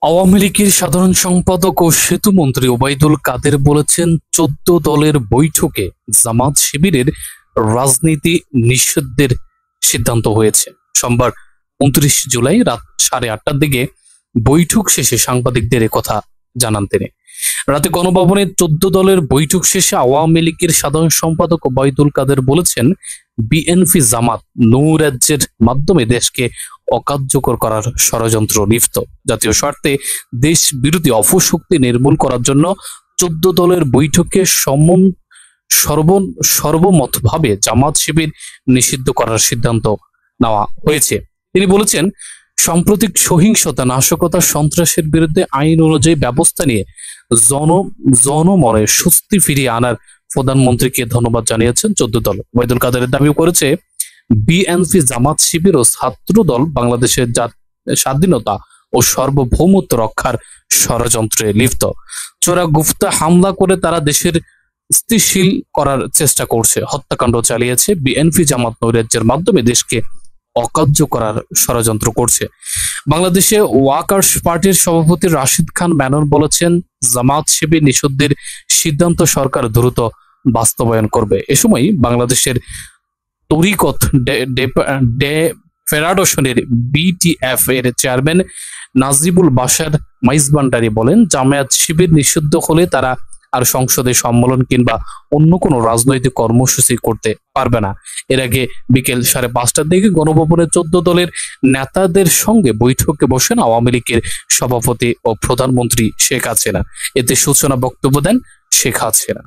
আওয়ামী লীগের সাধারণ সম্পাদক ও সেতুমন্ত্রী ওবায়দুল কাদের বলেছেন, 14 দলের বৈঠকে জামাত শিবিরের রাজনীতি নিষিদ্ধের সিদ্ধান্ত হয়েছে। সোমবার 29 জুলাই রাত 8:30টার দিকে বৈঠক শেষে সাংবাদিকদের কথা জানান তিনি। রাতে গণভবনে 14 দলের বৈঠক শেষে আওয়ামী লীগের সাধারণ সম্পাদক ওবায়দুল কাদের বলেছেন, বিএনপি জামাত নৈরাজ্যের মাধ্যমে দেশকে অকার্যকর করার ষড়যন্ত্র লিপ্ত। জাতীয় স্বার্থে দেশ বিরোধী অপশক্তি নির্মূল করার জন্য 14 দলের বৈঠকে সর্বমতভাবে জামাত শিবির নিষিদ্ধ করার সিদ্ধান্ত নেওয়া হয়েছে। তিনি বলেছেন, সাম্প্রতিক সহিংসতা, নাশকতা, সন্ত্রাসের বিরুদ্ধে আইন অনুযায়ী ব্যবস্থা নিয়ে জনমনে স্বস্তি ফিরিয়ে আনার প্রধানমন্ত্রীকে ধন্যবাদ জানিয়েছেন 14 দল। ওবায়দুল কাদেরের দাবি করেছে, বিএনপি, জামাত শিবির ও ছাত্র দল বাংলাদেশের স্বাধীনতা ও সার্বভৌমত্ব রক্ষার ষড়যন্ত্রে লিপ্ত। চোরা গুপ্তা হামলা করে তারা দেশের স্থিতিশীল করার চেষ্টা করছে, হত্যাকাণ্ড চালিয়েছে। বিএনপি জামাত নৈরাজ্যের মাধ্যমে দেশকে অকার্য করার ষড়যন্ত্র করছে। বাংলাদেশে ওয়ার্কার্স পার্টির সভাপতি রাশিদ খান মেনন বলেছেন, জামাত শিবির নিষিদ্ধের সিদ্ধান্ত সরকার দ্রুত বাস্তবায়ন করবে। এ সময় বাংলাদেশের তরিকত ফেডারেশনের বিটিএফ এর চেয়ারম্যান নাজিবুল বাশার মাইজভান্ডারি বলেন, জামায়াত শিবির নিষিদ্ধ হলে তারা আর সংসদে সম্মেলন কিংবা অন্য কোনো রাজনৈতিক কর্মসূচি করতে পারবে না। এর আগে বিকেল 5:30টার দিকে গণভবনে 14 দলের নেতাদের সঙ্গে বৈঠকে বসেন আওয়ামী লীগের সভাপতি ও প্রধানমন্ত্রী শেখ হাসিনা। এতে সূচনা বক্তব্য দেন শেখ হাসিনা।